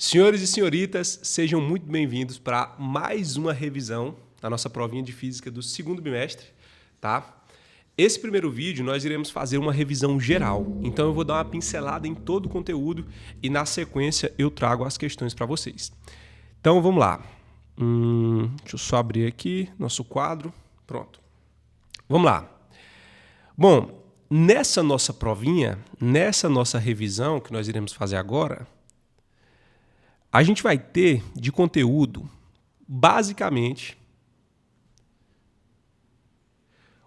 Senhores e senhoritas, sejam muito bem-vindos para mais uma revisão da nossa provinha de física do segundo bimestre, tá? Esse primeiro vídeo nós iremos fazer uma revisão geral, então eu vou dar uma pincelada em todo o conteúdo e na sequência eu trago as questões para vocês. Então vamos lá. Deixa eu só abrir aqui nosso quadro. Pronto. Vamos lá. Bom, nessa nossa provinha, nessa nossa revisão que nós iremos fazer agora, a gente vai ter de conteúdo, basicamente,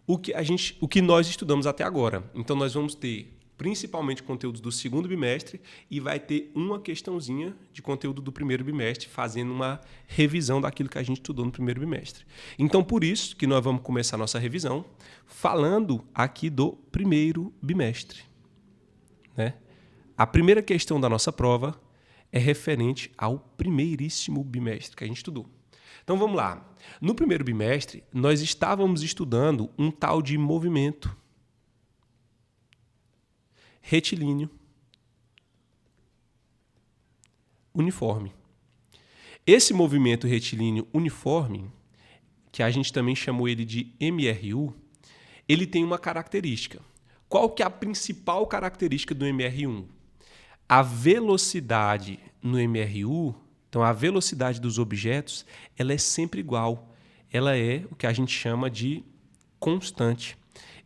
o que nós estudamos até agora. Então, nós vamos ter principalmente conteúdos do segundo bimestre e vai ter uma questãozinha de conteúdo do primeiro bimestre, fazendo uma revisão daquilo que a gente estudou no primeiro bimestre. Então, por isso que nós vamos começar a nossa revisão falando aqui do primeiro bimestre, né? A primeira questão da nossa prova é referente ao primeiríssimo bimestre que a gente estudou. Então vamos lá. No primeiro bimestre, nós estávamos estudando um tal de movimento retilíneo uniforme. Esse movimento retilíneo uniforme, que a gente também chamou ele de MRU, ele tem uma característica. Qual que é a principal característica do MRU? A velocidade no MRU, então a velocidade dos objetos, ela é sempre igual. Ela é o que a gente chama de constante.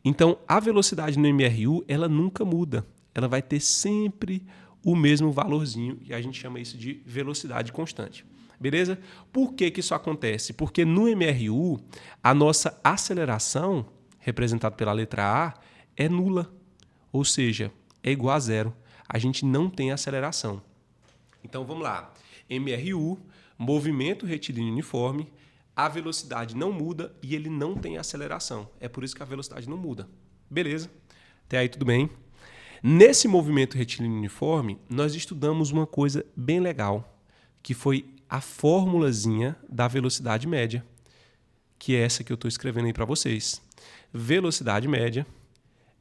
Então, a velocidade no MRU, ela nunca muda. Ela vai ter sempre o mesmo valorzinho e a gente chama isso de velocidade constante. Beleza? Por que que isso acontece? Porque no MRU, a nossa aceleração, representada pela letra A, é nula. Ou seja, é igual a zero. A gente não tem aceleração. Então, vamos lá. MRU, movimento retilíneo uniforme, a velocidade não muda e ele não tem aceleração. É por isso que a velocidade não muda. Beleza? Até aí tudo bem? Nesse movimento retilíneo uniforme, nós estudamos uma coisa bem legal, que foi a formulazinha da velocidade média, que é essa que eu estou escrevendo aí para vocês. Velocidade média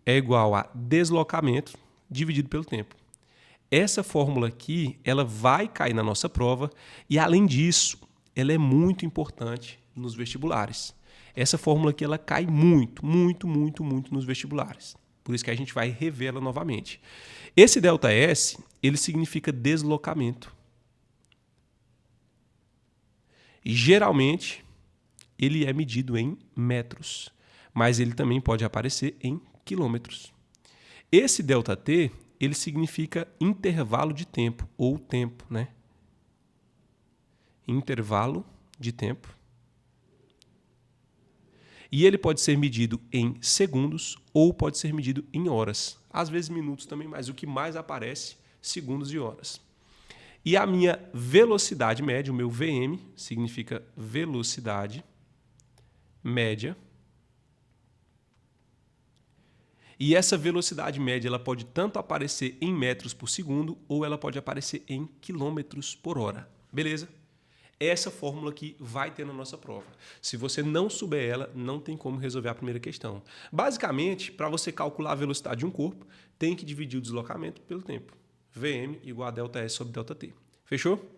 é igual a deslocamento dividido pelo tempo. Essa fórmula aqui, ela vai cair na nossa prova e, além disso, ela é muito importante nos vestibulares. Essa fórmula aqui, ela cai muito nos vestibulares. Por isso que a gente vai revê-la novamente. Esse ΔS, ele significa deslocamento. E, geralmente, ele é medido em metros, mas ele também pode aparecer em quilômetros. Esse ΔT, ele significa intervalo de tempo, ou tempo, né? Intervalo de tempo. E ele pode ser medido em segundos ou pode ser medido em horas. Às vezes minutos também, mas o que mais aparece, segundos e horas. E a minha velocidade média, o meu VM, significa velocidade média. E essa velocidade média ela pode tanto aparecer em metros por segundo ou ela pode aparecer em quilômetros por hora. Beleza? Essa fórmula que vai ter na nossa prova. Se você não souber ela, não tem como resolver a primeira questão. Basicamente, para você calcular a velocidade de um corpo, tem que dividir o deslocamento pelo tempo. VM igual a ΔS sobre ΔT. Fechou?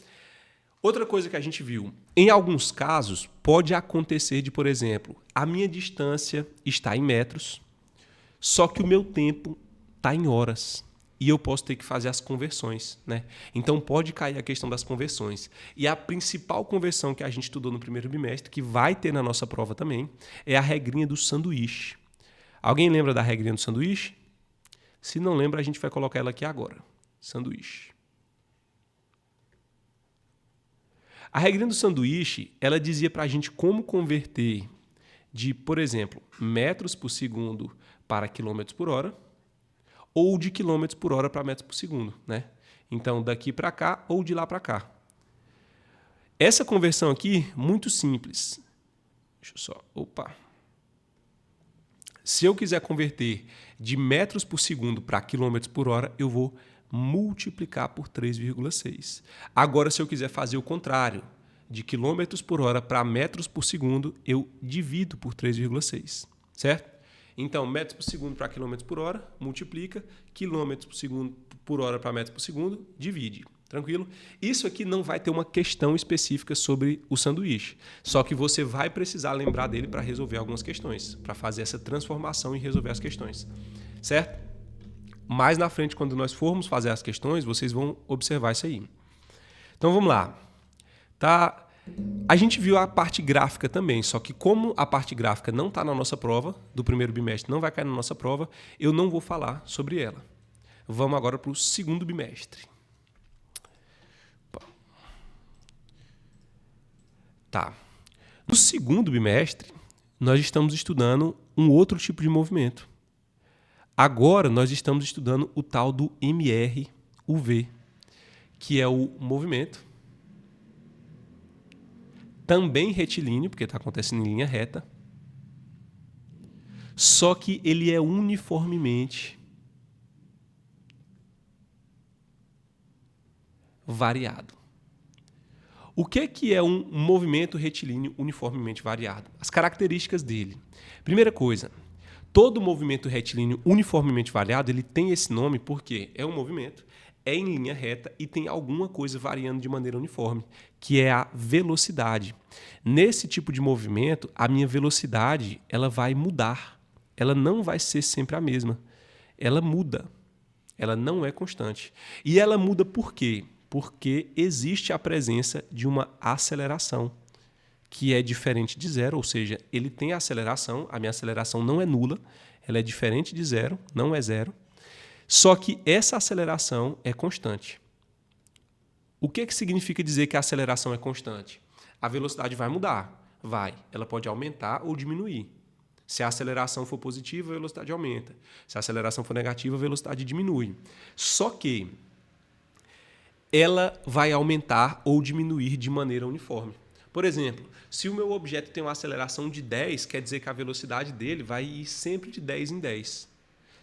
Outra coisa que a gente viu, em alguns casos, pode acontecer de, por exemplo, a minha distância está em metros, só que o meu tempo está em horas e eu posso ter que fazer as conversões, né? Então pode cair a questão das conversões. E a principal conversão que a gente estudou no primeiro bimestre, que vai ter na nossa prova também, é a regrinha do sanduíche. Alguém lembra da regrinha do sanduíche? Se não lembra, a gente vai colocar ela aqui agora. Sanduíche. A regrinha do sanduíche, ela dizia para a gente como converter de, por exemplo, metros por segundo para quilômetros por hora, ou de quilômetros por hora para metros por segundo, né? Então, daqui para cá ou de lá para cá. Essa conversão aqui, muito simples. Deixa eu só... Opa! Se eu quiser converter de metros por segundo para quilômetros por hora, eu vou multiplicar por 3,6. Agora, se eu quiser fazer o contrário, de quilômetros por hora para metros por segundo, eu divido por 3,6, certo? Então, metros por segundo para quilômetros por hora, multiplica, quilômetros por hora para metros por segundo, divide. Tranquilo? Isso aqui não vai ter uma questão específica sobre o sanduíche. Só que você vai precisar lembrar dele para resolver algumas questões, para fazer essa transformação e resolver as questões. Certo? Mais na frente, quando nós formos fazer as questões, vocês vão observar isso aí. Então vamos lá. Tá? A gente viu a parte gráfica também, só que como a parte gráfica não está na nossa prova, do primeiro bimestre não vai cair na nossa prova, eu não vou falar sobre ela. Vamos agora para o segundo bimestre. Tá. No segundo bimestre, nós estamos estudando um outro tipo de movimento. Agora, nós estamos estudando o tal do MRUV, que é o movimento também retilíneo, porque está acontecendo em linha reta, só que ele é uniformemente variado. O que é um movimento retilíneo uniformemente variado? As características dele. Primeira coisa, todo movimento retilíneo uniformemente variado ele tem esse nome porque é um movimento, é em linha reta e tem alguma coisa variando de maneira uniforme, que é a velocidade. Nesse tipo de movimento, a minha velocidade ela vai mudar. Ela não vai ser sempre a mesma. Ela muda. Ela não é constante. E ela muda por quê? Porque existe a presença de uma aceleração, que é diferente de zero, ou seja, ele tem aceleração, a minha aceleração não é nula, ela é diferente de zero, não é zero, só que essa aceleração é constante. O que significa dizer que a aceleração é constante? A velocidade vai mudar, vai, ela pode aumentar ou diminuir. Se a aceleração for positiva, a velocidade aumenta. Se a aceleração for negativa, a velocidade diminui. Só que ela vai aumentar ou diminuir de maneira uniforme. Por exemplo, se o meu objeto tem uma aceleração de 10, quer dizer que a velocidade dele vai ir sempre de 10 em 10.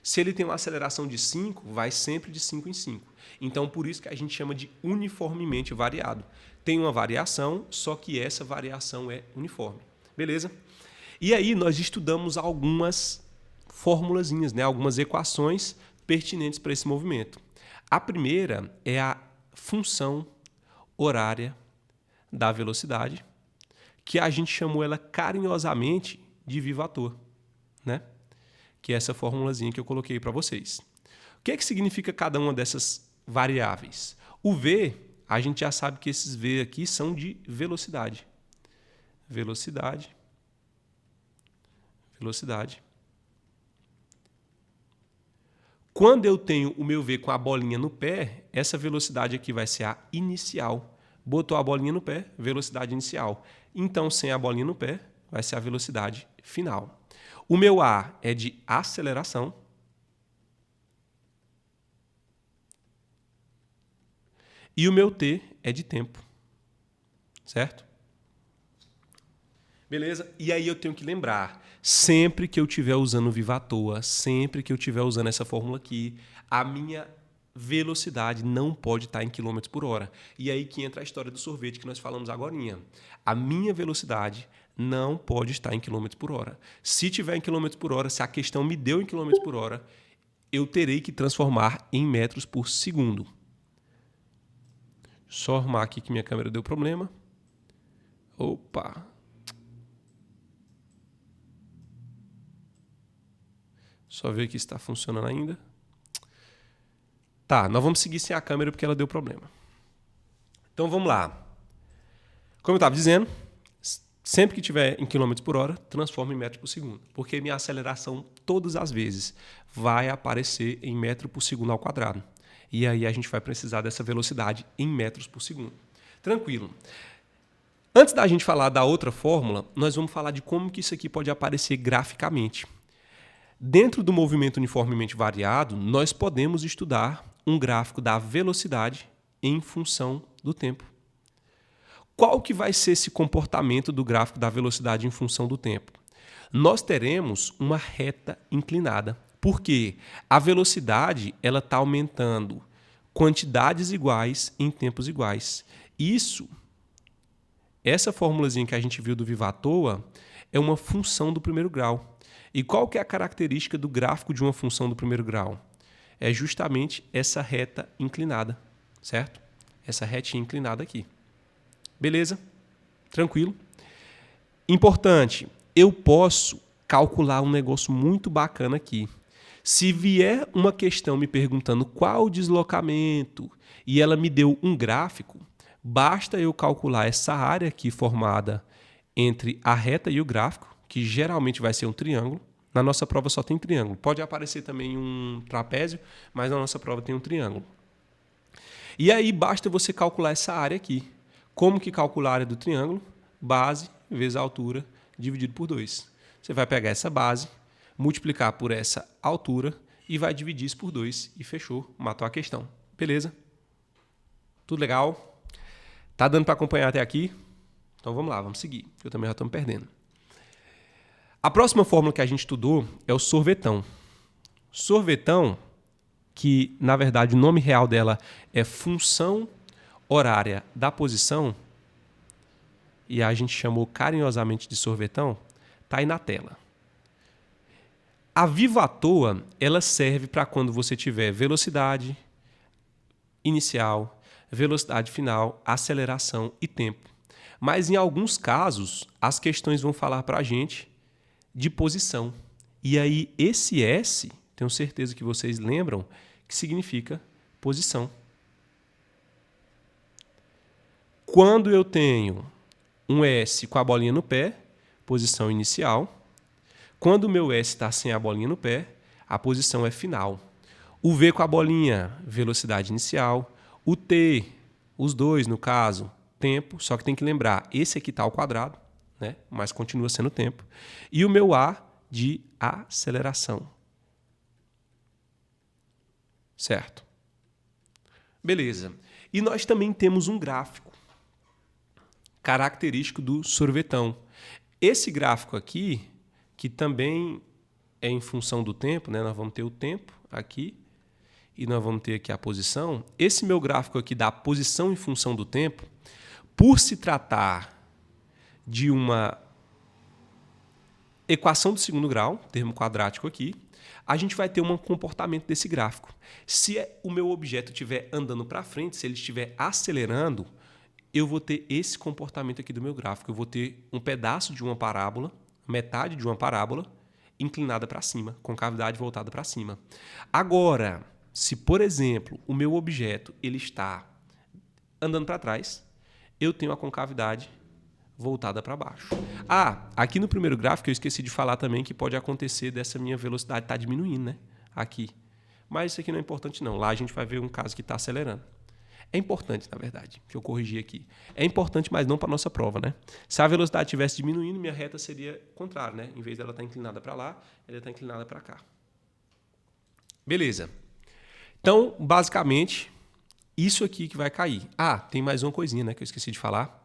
Se ele tem uma aceleração de 5, vai sempre de 5 em 5. Então, por isso que a gente chama de uniformemente variado. Tem uma variação, só que essa variação é uniforme. Beleza? E aí nós estudamos algumas formulazinhas, né? Algumas equações pertinentes para esse movimento. A primeira é a função horária da velocidade, que a gente chamou ela carinhosamente de vivator, né? Que é essa formulazinha que eu coloquei para vocês. O que significa cada uma dessas variáveis? O V, a gente já sabe que esses V aqui são de velocidade. Velocidade. Velocidade. Quando eu tenho o meu V com a bolinha no pé, essa velocidade aqui vai ser a inicial. Botou a bolinha no pé, velocidade inicial. Então, sem a bolinha no pé, vai ser a velocidade final. O meu A é de aceleração. E o meu T é de tempo. Certo? Beleza? E aí eu tenho que lembrar, sempre que eu estiver usando o viva à toa, sempre que eu estiver usando essa fórmula aqui, a minha velocidade não pode estar em quilômetros por hora. E aí que entra a história do sorvete que nós falamos agorinha. A minha velocidade não pode estar em quilômetros por hora. Se tiver em quilômetros por hora, se a questão me deu em quilômetros por hora, eu terei que transformar em metros por segundo. Só arrumar aqui que minha câmera deu problema. Opa! Só ver aqui se está funcionando ainda. Tá, nós vamos seguir sem a câmera porque ela deu problema. Então vamos lá. Como eu estava dizendo, sempre que tiver em quilômetros por hora, transforma em metros por segundo. Porque minha aceleração, todas as vezes, vai aparecer em metro por segundo ao quadrado. E aí a gente vai precisar dessa velocidade em metros por segundo. Tranquilo. Antes da gente falar da outra fórmula, nós vamos falar de como que isso aqui pode aparecer graficamente. Dentro do movimento uniformemente variado, nós podemos estudar um gráfico da velocidade em função do tempo. Qual que vai ser esse comportamento do gráfico da velocidade em função do tempo? Nós teremos uma reta inclinada, porque a velocidade ela está aumentando quantidades iguais em tempos iguais. Essa formulazinha que a gente viu do viva à toa é uma função do primeiro grau. E qual que é a característica do gráfico de uma função do primeiro grau? É justamente essa reta inclinada, certo? essa retinha inclinada aqui. Beleza? Tranquilo? Importante, eu posso calcular um negócio muito bacana aqui. Se vier uma questão me perguntando qual o deslocamento e ela me deu um gráfico, basta eu calcular essa área aqui formada entre a reta e o gráfico, que geralmente vai ser um triângulo. Na nossa prova só tem triângulo. Pode aparecer também um trapézio, mas na nossa prova tem um triângulo. E aí basta você calcular essa área aqui. Como que calcular a área do triângulo? Base vezes a altura dividido por 2. Você vai pegar essa base, multiplicar por essa altura e vai dividir isso por 2 e fechou, matou a questão. Beleza? Tudo legal? Tá dando para acompanhar até aqui? Então vamos lá, vamos seguir, que eu também já estou me perdendo. A próxima fórmula que a gente estudou é o sorvetão. Sorvetão, que na verdade o nome real dela é função horária da posição, e a gente chamou carinhosamente de sorvetão, está aí na tela. A viva à toa, ela serve para quando você tiver velocidade inicial, velocidade final, aceleração e tempo. Mas em alguns casos, as questões vão falar para a gente de posição. E aí esse S, tenho certeza que vocês lembram, que significa posição. Quando eu tenho um S com a bolinha no pé, posição inicial. Quando o meu S está sem a bolinha no pé, a posição é final. O V com a bolinha, velocidade inicial. O T, os dois no caso, tempo. Só que tem que lembrar, esse aqui está ao quadrado, né? Mas continua sendo tempo. E o meu A de aceleração. Certo? Beleza. E nós também temos um gráfico característico do sorvetão. Esse gráfico aqui, que também é em função do tempo, né? Nós vamos ter o tempo aqui e nós vamos ter aqui a posição. Esse meu gráfico aqui da posição em função do tempo, por se tratar de uma equação do segundo grau, termo quadrático aqui, a gente vai ter um comportamento desse gráfico. Se o meu objeto estiver andando para frente, se ele estiver acelerando, eu vou ter esse comportamento aqui do meu gráfico. Eu vou ter um pedaço de uma parábola, metade de uma parábola, inclinada para cima, concavidade voltada para cima. Agora, se, por exemplo, o meu objeto ele está andando para trás, eu tenho a concavidade voltada para baixo. Aqui no primeiro gráfico eu esqueci de falar também que pode acontecer dessa minha velocidade estar diminuindo, né? Aqui. Mas isso aqui não é importante não. Lá a gente vai ver um caso que está acelerando. É importante, na verdade, que eu corrigi aqui. É importante, mas não para a nossa prova, né? Se a velocidade estivesse diminuindo, minha reta seria contrária, né? Em vez dela estar inclinada para lá, ela está inclinada para cá. Beleza. Então, basicamente, isso aqui que vai cair. Tem mais uma coisinha, né, que eu esqueci de falar.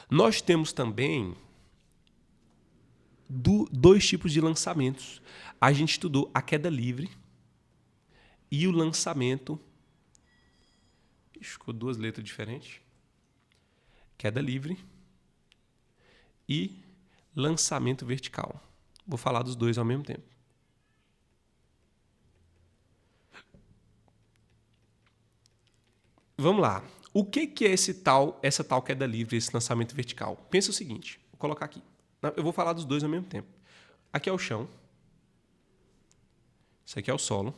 Nós temos também dois tipos de lançamentos. A gente estudou a queda livre e o lançamento. Ficou duas letras diferentes. Queda livre e lançamento vertical. Vou falar dos dois ao mesmo tempo. Vamos lá. O que é essa tal queda livre, esse lançamento vertical? Pensa o seguinte, vou colocar aqui. Eu vou falar dos dois ao mesmo tempo. Aqui é o chão. Isso aqui é o solo.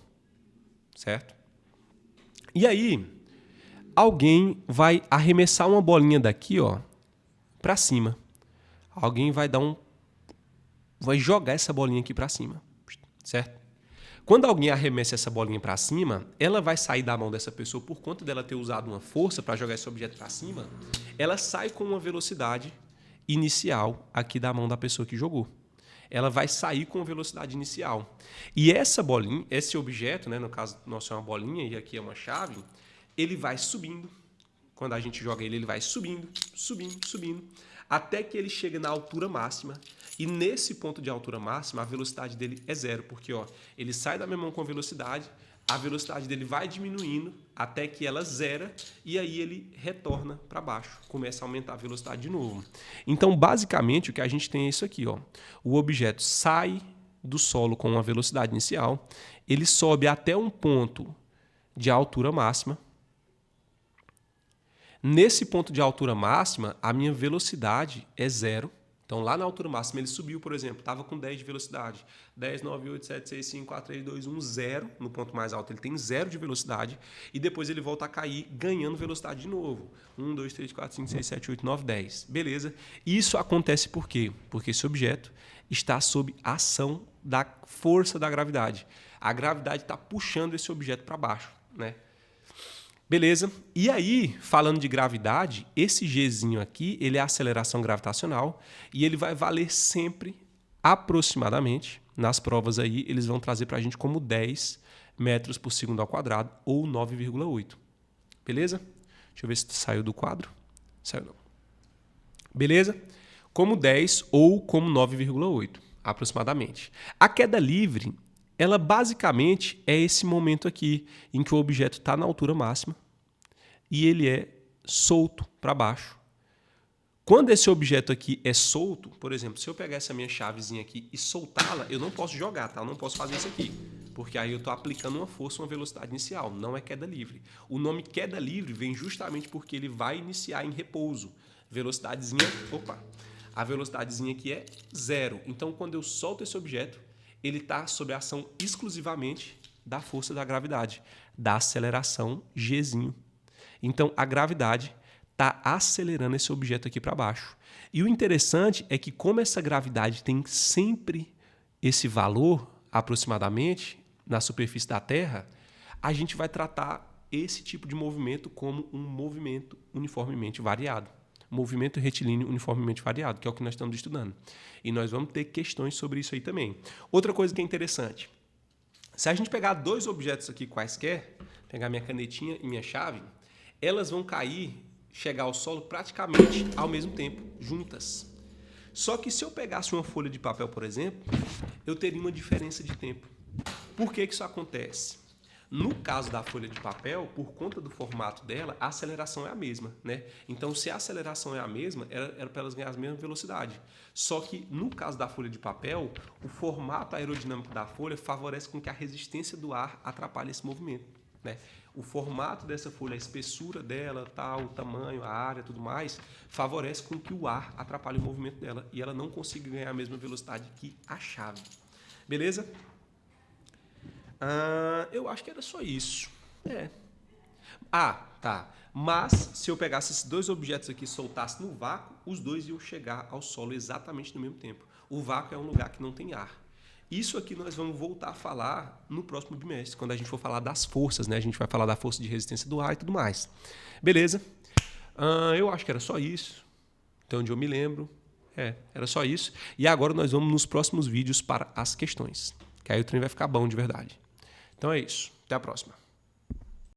Certo? E aí, alguém vai arremessar uma bolinha daqui, ó, para cima. Alguém vai vai jogar essa bolinha aqui para cima, certo? Quando alguém arremessa essa bolinha para cima, ela vai sair da mão dessa pessoa por conta dela ter usado uma força para jogar esse objeto para cima. Ela sai com uma velocidade inicial aqui da mão da pessoa que jogou. Ela vai sair com velocidade inicial. E essa bolinha, esse objeto, né, no caso nosso é uma bolinha e aqui é uma chave, ele vai subindo. Quando a gente joga ele vai subindo, subindo, subindo, até que ele chega na altura máxima. E nesse ponto de altura máxima, a velocidade dele é zero, porque ó, ele sai da minha mão com velocidade, a velocidade dele vai diminuindo até que ela zera e aí ele retorna para baixo, começa a aumentar a velocidade de novo. Então, basicamente, o que a gente tem é isso aqui, ó. O objeto sai do solo com uma velocidade inicial, ele sobe até um ponto de altura máxima, Nesse ponto de altura máxima, a minha velocidade é 0. Então, lá na altura máxima, ele subiu, por exemplo, estava com 10 de velocidade. 10, 9, 8, 7, 6, 5, 4, 3, 2, 1, 0. No ponto mais alto, ele tem 0 de velocidade. E depois ele volta a cair, ganhando velocidade de novo. 1, 2, 3, 4, 5, 6, 7, 8, 9, 10. Beleza? Isso acontece por quê? Porque esse objeto está sob ação da força da gravidade. A gravidade está puxando esse objeto para baixo, né? Beleza? E aí, falando de gravidade, esse Gzinho aqui, ele é a aceleração gravitacional e ele vai valer sempre aproximadamente, nas provas aí, eles vão trazer para a gente como 10 metros por segundo ao quadrado ou 9,8. Beleza? Deixa eu ver se saiu do quadro. Saiu não. Beleza? Como 10 ou como 9,8, aproximadamente. A queda livre, ela basicamente é esse momento aqui, em que o objeto está na altura máxima e ele é solto para baixo. Quando esse objeto aqui é solto, por exemplo, se eu pegar essa minha chavezinha aqui e soltá-la, eu não posso jogar, tá? Eu não posso fazer isso aqui, porque aí eu estou aplicando uma força, uma velocidade inicial, não é queda livre. O nome queda livre vem justamente porque ele vai iniciar em repouso. Velocidadezinha, a velocidadezinha aqui é 0. Então, quando eu solto esse objeto, ele está sob a ação exclusivamente da força da gravidade, da aceleração Gzinho. Então, a gravidade está acelerando esse objeto aqui para baixo. E o interessante é que, como essa gravidade tem sempre esse valor, aproximadamente, na superfície da Terra, a gente vai tratar esse tipo de movimento como um movimento uniformemente variado. Movimento retilíneo uniformemente variado, que é o que nós estamos estudando. E nós vamos ter questões sobre isso aí também. Outra coisa que é interessante, se a gente pegar dois objetos aqui quaisquer, pegar minha canetinha e minha chave, elas vão cair, chegar ao solo praticamente ao mesmo tempo, juntas. Só que se eu pegasse uma folha de papel, por exemplo, eu teria uma diferença de tempo. Por que isso acontece? No caso da folha de papel, por conta do formato dela, a aceleração é a mesma, né? Então, se a aceleração é a mesma, era para elas ganharem a mesma velocidade. Só que, no caso da folha de papel, o formato aerodinâmico da folha favorece com que a resistência do ar atrapalhe esse movimento, né? O formato dessa folha, a espessura dela, tal, o tamanho, a área, tudo mais, favorece com que o ar atrapalhe o movimento dela e ela não consiga ganhar a mesma velocidade que a chave. Beleza? Eu acho que era só isso. Tá. Mas, se eu pegasse esses dois objetos aqui e soltasse no vácuo, os dois iam chegar ao solo exatamente no mesmo tempo. O vácuo é um lugar que não tem ar. Isso aqui nós vamos voltar a falar no próximo bimestre, quando a gente for falar das forças, né? A gente vai falar da força de resistência do ar e tudo mais. Beleza? Eu acho que era só isso. Então, onde eu me lembro, era só isso. E agora nós vamos nos próximos vídeos para as questões, que aí o trem vai ficar bom de verdade. Então é isso. Até a próxima.